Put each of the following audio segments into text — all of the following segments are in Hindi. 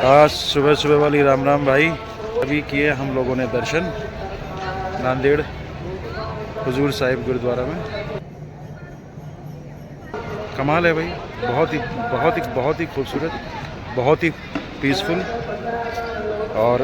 आज सुबह सुबह वाली राम राम भाई। अभी किए हम लोगों ने दर्शन नांदेड़ हुजूर साहिब गुरुद्वारा में। कमाल है भाई, बहुत ही खूबसूरत, बहुत ही पीसफुल और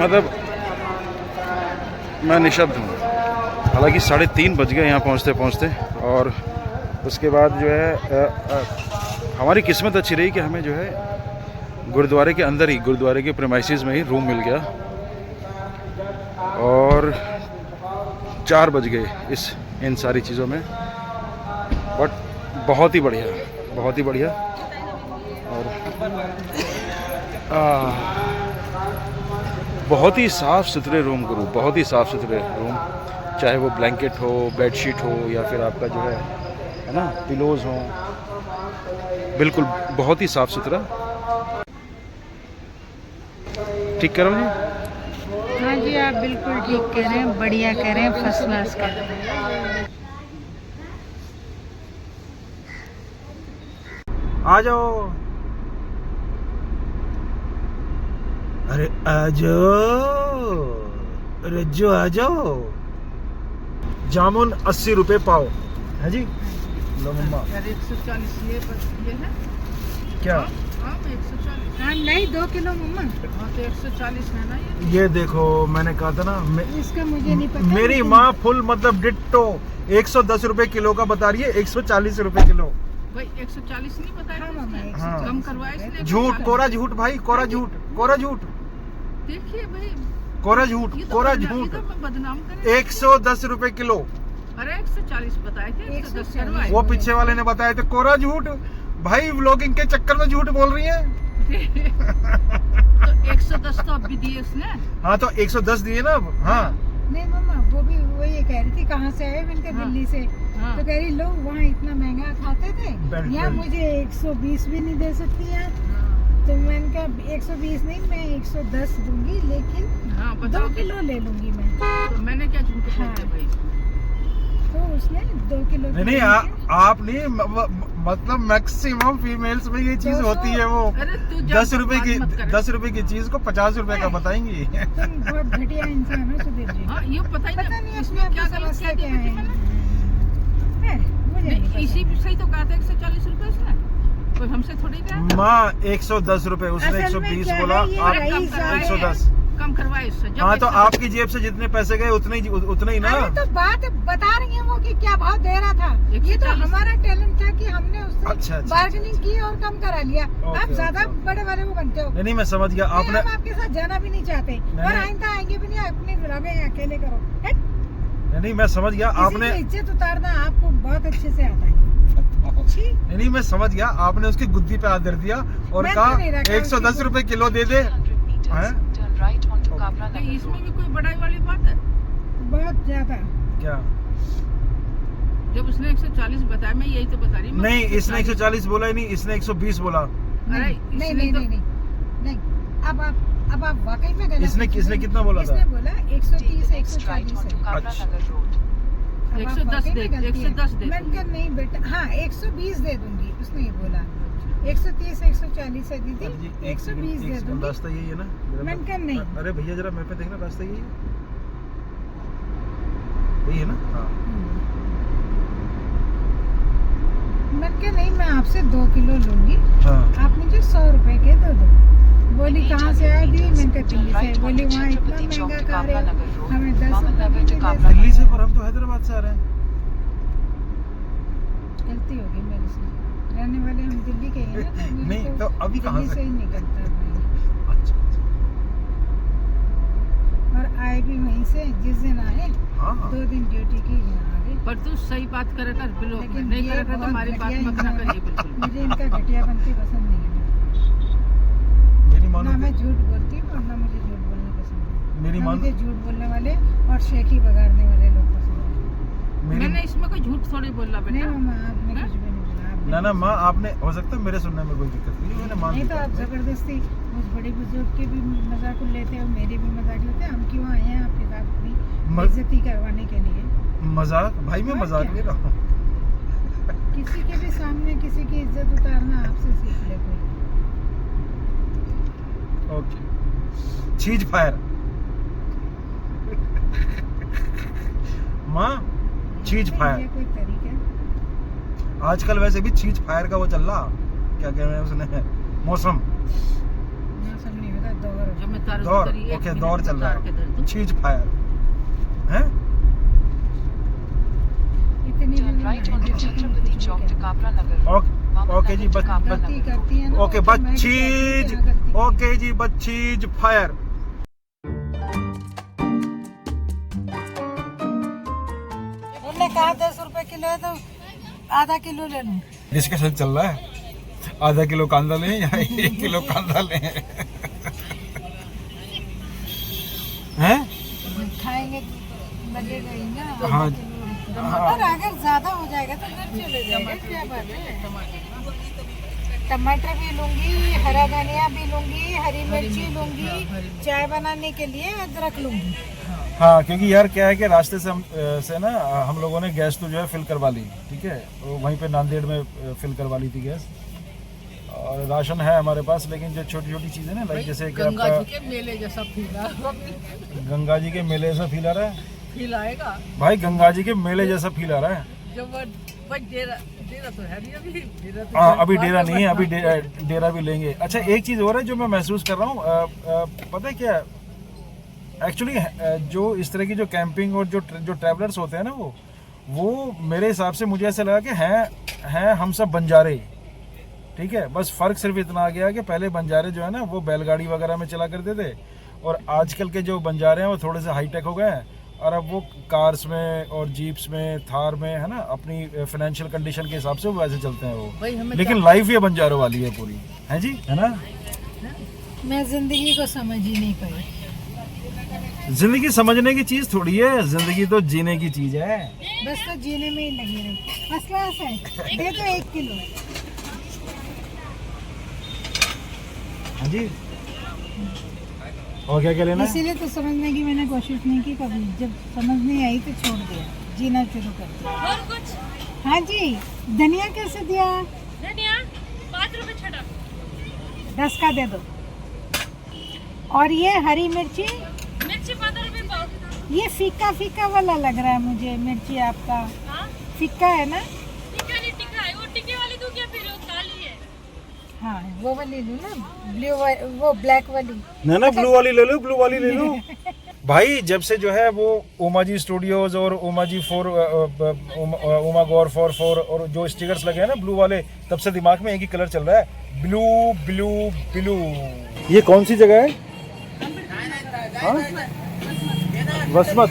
मतलब मैं निशब्द हूँ। हालांकि 3:30 बज गए यहाँ पहुँचते पहुँचते, और उसके बाद जो है हमारी किस्मत अच्छी रही कि हमें जो है गुरुद्वारे के अंदर ही, गुरुद्वारे के प्रेमाइसिस में ही रूम मिल गया, और 4 बज गए इन सारी चीज़ों में। बट बहुत ही बढ़िया और बहुत ही साफ़ सुथरे रूम गुरु, बहुत ही साफ़ सुथरे रूम, चाहे वो ब्लैंकेट हो, बेडशीट हो, या फिर आपका जो है ना पिलोज़ हो, बिल्कुल बहुत ही साफ़ सुथरा। ठीक कह रहा हूँ जी? हाँ जी, आप बिल्कुल ठीक कह रहे हैं, बढ़िया कह रहे हैं, फर्स्ट क्लास कह रहे हैं। आ जाओ, अरे आ जाओ, अरे जो आ जाओ। जामुन 80 रुपए पाव है जी। लो मम्मा। 140 ये है क्या? हाँ 140। हाँ नहीं 2 किलो मम्मा। हाँ तो 140 है ना ये देखो, मैंने कहा था ना, इसका मुझे नहीं पता। मेरी माँ फुल मतलब डिट्टो 110 रुपए किलो का बता रही है, 140 रुपए किलो। भाई 140 नहीं बताया मम्मा। हाँ। कम करवाया इसने। झूठ, कोरा झूठ भाई, कोरा झूठ, कोरा झूठ, देखिए भाई, कोरा झूठ, कोरा झूठ। बदनाम करे। 110 रुपए किलो। अरे 140 बताए थे, 110 करवाए। वो पीछे वाले ने बताया थे, कोरा झूठ भाई। व्लॉगिंग के चक्कर में झूठ बोल रही है। तो 110 तो अब भी दिए उसने। हाँ तो 110 दिए ना अब। हाँ नहीं मम्मा, वो भी वो ये कह रही थी कहाँ से आए मैंने कहा दिल्ली से। हाँ। तो कह रही लोग वहाँ इतना महंगा खाते थे, यहाँ मुझे 120 भी नहीं दे सकती यार। तो मैंने कहा 120 नहीं, मैं 110 दूंगी, लेकिन हाँ 2 किलो ले लूंगी मैं। तो मैंने क्या झूठ बोल दिया भाई? तो उसने 2 किलो नहीं आप नहीं, मतलब मैक्सिमम फीमेल्स में ये चीज होती है। वो 10 रुपए की चीज को 50 रुपए का बताएंगी। तुम बहुत घटिया इंसान हो सुधीर जी। हाँ, ये पता नहीं इसमें क्या समस्या क्या है। मुझे नहीं इसी सही तो कहा था 140 रुपए इसने, कोई हमसे थोड़ी गया। माँ 110 रुपए, उसने 120 बोला, आप 110 कम करवाए इससे। हाँ तो आपकी जेब से जितने पैसे गए उतने ही ना। तो बात बता रही है वो कि क्या भाव दे रहा था। ये तो हमारा टैलेंट था कि हमने उससे बार्गेनिंग की और कम करा लिया। आप ज्यादा बड़े वाले वो बनते हो। नहीं मैं समझ गया। आपने हम आपके साथ जाना भी नहीं चाहते और आइंदा आएंगे भी नहीं, अपने ब्लॉगिंग अकेले करो। नहीं मैं समझ गया। आपने इज्जत उतारना आपको बहुत अच्छे से आता है। नहीं मैं समझ गया। आपने उसकी गुद्दी पे हाथ धर दिया और कहा 110 रुपए किलो दे दे। इसमें भी कोई बड़ाई वाली बात है? बहुत ज्यादा। क्या? जब उसने 140 बताया, मैं यही तो बता रही हूँ। नहीं इसने 140 बोला ही नहीं, इसने 120 बोला। अरे नहीं। अब आप वाकई में गलत। इसने कितना बोला था? इसने बोला 130 140 है। अच्छा 110 दे। मैंने नहीं बेटा, हाँ 120 दे दूंगी। उसने ये बोला 130 140 है दीदी, 120 दे दूंगी। रास्ता यही है ना? मैंने कहा नहीं। अरे भैया जरा मैप पे देखना, रास्ता यही है ना? हाँ मैंने कहा नहीं, मैं आपसे 2 किलो लूंगी। हाँ। आप मुझे 100 रुपए के दे दो। बोली कहाँ से आए दी? मैंने कहा दिल्ली से। बोली वहाँ इतना महंगा खा रहे हो, हमें 10 रुपए भी नहीं दे सकते। दिल्ली से, पर हम तो हैदराबाद से आ रहे हैं। गलती होगी मेरे से, रहने वाले हम दिल्ली के हैं ना। नहीं तो अभी कहाँ से ही निकलता है भाई। अच्छा और आए भी वहीं से, जिस दिन आए 2 दिन ड्यूटी की यहाँ आ गए। पर तू सही बात करे कर, बिलो नहीं करे कर तो हमारी बात मत ना करिए बिल्कुल। मुझे इनका घटिया बनती पसंद नहीं है। ना मैं झूठ बोलती हूँ और ना मुझे झूठ बोलना पसंद है। मेरी माँ मुझे झूठ बोलने वाले और शेखी बगाड़ने वाले लोग पसंद है। मैंने इसमें कोई झूठ थोड़ी बोला बेटा। नहीं मम्मा, आपने कुछ भी नहीं बोला। ना माँ, आपने हो सकता है मेरे सुनने में कोई दिक्कत नहीं, मैंने मान नहीं तो आप जबरदस्ती उस बड़े बुजुर्ग के भी मजाक लेते हो, मेरे भी मजाक लेते हैं। हम क्यों आए हैं आपके साथ अपनी बेइज्जती करवाने के लिए? मजाक भाई, मैं मजाक ले रहा हूँ। किसी के भी सामने किसी की इज्जत उतारना आपसे सीख ले कोई। चीज फायर। माँ चीज ये फायर। कोई तरीका? आजकल वैसे भी चीज फायर का वो चल रहा, क्या कह रहे हैं उसने, मौसम मौसम नहीं होता, दौर जब मैं तारे दौर, उतरी, एक ओके मिनट दौर में चल रहा उतार के दे है, दूं। चीज फायर है। इतनी भी नहीं है, जैसे तुम कुछ भी कहते ओके जी हो। गलती करती है ना, ओके तो मैं भी बच्चीज, कहती हूँ कि हाँ, गलती ओके जी बच्चीज फायर। उन्होंने कहा 10 रुपए किलो है तो आधा किलो ले लूं। डिस्कशन चल रहा है, आधा किलो कांदा लें या 1 किलो कांदा लें। हैं? खाएंगे लगेगा ही ना, आधा हाँ। किलो। और अगर ज्यादा हो जाएगा तो घर चले जाएगा, क्या बात है। टमाटर भी लूंगी, हरा धनिया भी लूंगी, हरी मिर्ची लूंगी, चाय बनाने के लिए अदरक लूंगी। हाँ, क्योंकि यार क्या है कि रास्ते से हम लोगों ने गैस तो जो है फिल करवा ली, ठीक है, तो वहीं पे नांदेड़ में फिल करवा ली थी गैस, और राशन है हमारे पास, लेकिन जो छोटी छोटी चीजें ना, लाइक जैसे कि गंगा आपका जी के मेले जैसा फीला गंगा जी के मेले जैसा फील आ रहा है फील आएगा। भाई, गंगा जी के मेले जैसा फील आ रहा है। जब वो डेरा तो है नहीं अभी, डेरा तो हाँ, अभी डेरा नहीं है, अभी डेरा भी लेंगे। अच्छा, एक चीज और है जो मैं महसूस कर रहा हूँ, पता है क्या, एक्चुअली जो इस तरह की जो कैंपिंग और जो ट्रैवलर्स होते हैं ना, वो मेरे हिसाब से मुझे ऐसा लगा कि हैं हम सब बंजारे, ठीक है, बस फर्क सिर्फ इतना आ गया कि पहले बंजारे जो है ना वो बैलगाड़ी वगैरह में चला करते थे, और आजकल के जो बंजारे हैं वो थोड़े से हाईटेक हो गए हैं, और अब वो कार्स में और जीप्स में, थार में, है ना, अपनी फाइनेंशियल कंडीशन के हिसाब से वो वैसे चलते हैं भाई वो, हमें लेकिन लाइफ ये बंजारों वाली है पूरी, है जी, है ना। मैं जिंदगी को समझ ही नहीं पाई। जिंदगी समझने की चीज थोड़ी है, जिंदगी तो जीने की चीज है। बस तो जीने में ही लगी रही। फर्स्ट क्लास है, दे दो 1 किलो। हाँ जी, और क्या क्या लेना है? इसीलिए तो समझने की मैंने कोशिश नहीं की कभी, जब समझ नहीं आई तो छोड़ दिया, जीना शुरू कर दिया। और कुछ? हाँ जी, धनिया कैसे दिया? धनिया 5 रुपए छटा। 10 का दे दो। और ये हरी मिर्ची, मिर्ची 15 रुपए पाव। ये फीका फीका वाला लग रहा है मुझे, मिर्ची आपका हाँ, फीका है ना? टिक्का नहीं टिक्का है, वो टिक्के वाली दूं क्या, फिर वो काली है। हाँ, वो वाली लूँ ना, ब्लू, वो ब्लैक वाली। ना ब्लू वाली ले लो, ब्लू वाली ले लो। भाई, जब से जो है वो ओमा जी स्टूडियोज और ओमा जी ओमा गौर 4 और जो स्टिकर्स लगे हैं ना ब्लू वाले, तब से दिमाग में एक ही कलर चल रहा है, ब्लू ब्लू ब्लू। ये कौन सी जगह है? हाँ? वसमत,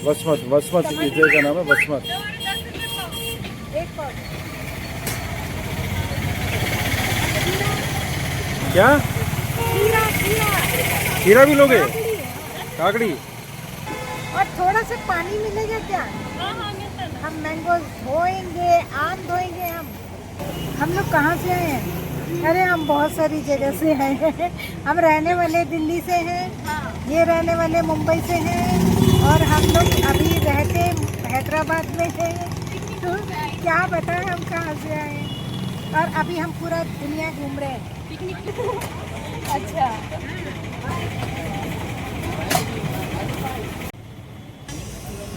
वसमत, वसमत, इस जगह का नाम है वसमत। एक पाव। क्या खीरा, खीरा, खीरा भी लोगे? काकड़ी। काकड़ी। और थोड़ा सा पानी मिलेगा क्या? हाँ हाँ मिलता है। हम मैंगो धोएंगे, आम धोएंगे। हम लोग कहाँ से आए हैं? अरे हम बहुत सारी जगह से हैं। हम रहने वाले दिल्ली से हैं, ये रहने वाले मुंबई से हैं, और हम लोग अभी रहते हैदराबाद में हैं। तो क्या बताएं हम कहाँ से आए हैं, और अभी हम पूरा दुनिया घूम रहे हैं। अच्छा,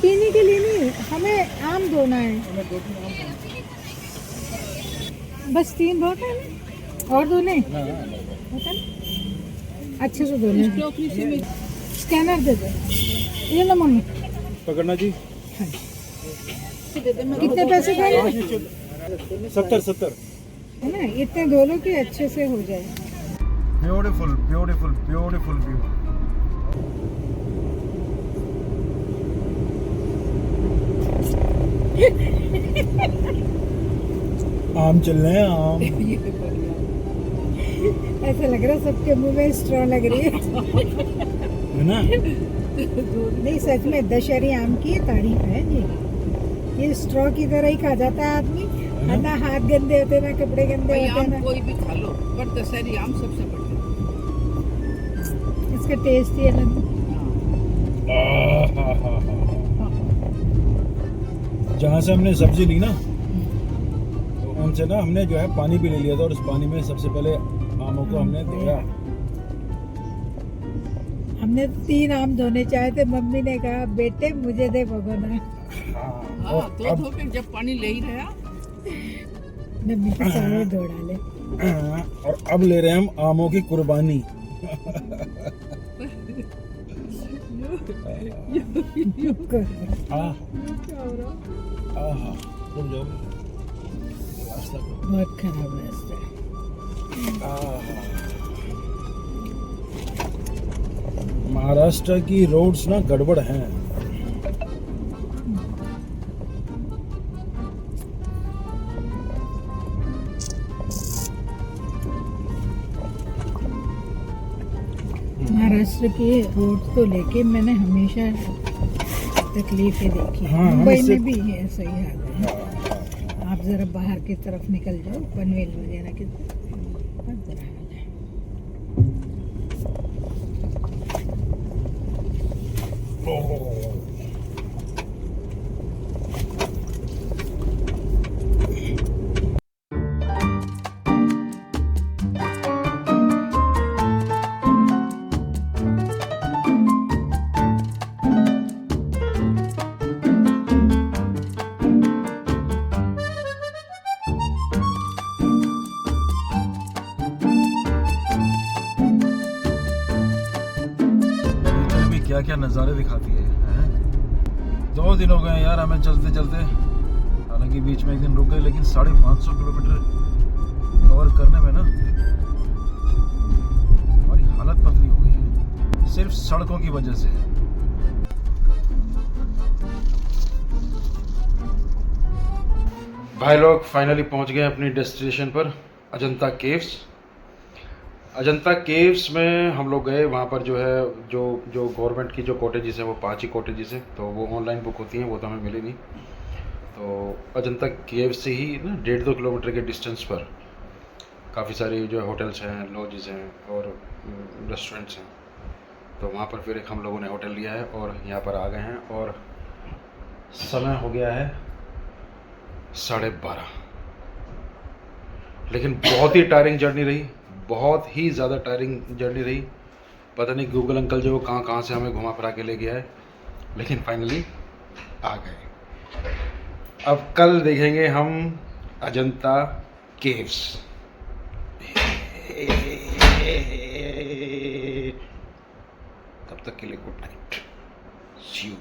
पीने के लिए नहीं, हमें आम धोना है। बस 3 बहुत है ना? और धोने होता ना? अच्छे से धोने। स्कैनर दे दो, ये लो मम्मी। पकड़ना जी। कितने पैसे देंगे? 70 है ना, इतने धो लो कि अच्छे से हो जाए। Beautiful beautiful beautiful view. आम चल रहे हैं, आम। ऐसा लग रहा है सबके मुंह में स्ट्रॉ लग रही है ना? नहीं, सच में दशहरी आम की तारीफ है जी। ये स्ट्रॉ की तरह ही खा जाता है आदमी, ना हाथ गंदे होते, ना कपड़े गंदे भाई होते आम ना। कोई भी खा लो, पर दशहरी आम सबसे बढ़िया। इसका टेस्ट ही अलग। जहाँ से हमने सब्जी ली ना, उनसे ना हमने जो है पानी भी ले लिया था, और उस पानी में सबसे पहले आमों को हमने देखा। हमने 3 आम धोने चाहे थे, मम्मी ने कहा बेटे मुझे दे भगोना। हाँ तो धो के जब पानी ले ही रहा मम्मी के सारे धो डाले। और अब ले रहे हैं हम आमों की कुर्बानी। बहुत खराब रास्ता है। महाराष्ट्र की रोड्स ना गड़बड़ हैं। महाराष्ट्र की रोड को लेके मैंने हमेशा तकलीफें देखी। हाँ, मुंबई हमसे- में भी है सही हाल है। आप जरा बाहर की तरफ निकल जाओ, पनवेल वगैरह की तरफ, बहुत बुरा हाल है। क्या क्या नज़ारे दिखाती है, हैं? 2 दिन हो गए यार हमें चलते चलते। हालांकि बीच में एक दिन रुक गए, लेकिन 550 किलोमीटर कवर करने में ना हमारी हालत पतली हो गई है, सिर्फ सड़कों की वजह से। भाई लोग फाइनली पहुंच गए अपनी डेस्टिनेशन पर, अजंता केव्स। अजंता केव्स में हम लोग गए। वहाँ पर जो है जो गवर्नमेंट की जो कॉटेजेस हैं वो 5 ही कॉटेजेस हैं, तो वो ऑनलाइन बुक होती हैं, वो तो हमें मिली नहीं। तो अजंता केव्स से ही ना 1.5-2 किलोमीटर के डिस्टेंस पर काफ़ी सारी जो होटल्स हैं, लॉजेस हैं और रेस्टोरेंट्स हैं। तो वहाँ पर फिर एक हम लोगों ने होटल लिया है और यहाँ पर आ गए हैं। और समय हो गया है 12:30। लेकिन बहुत ही टायरिंग जर्नी रही, बहुत ही ज़्यादा टायरिंग जर्नी रही। पता नहीं गूगल अंकल जो कहाँ कहाँ से हमें घुमा फिरा के ले गया है, लेकिन फाइनली आ गए। अब कल देखेंगे हम अजंता केव्स। तब तक के लिए गुड नाइट, सी यू।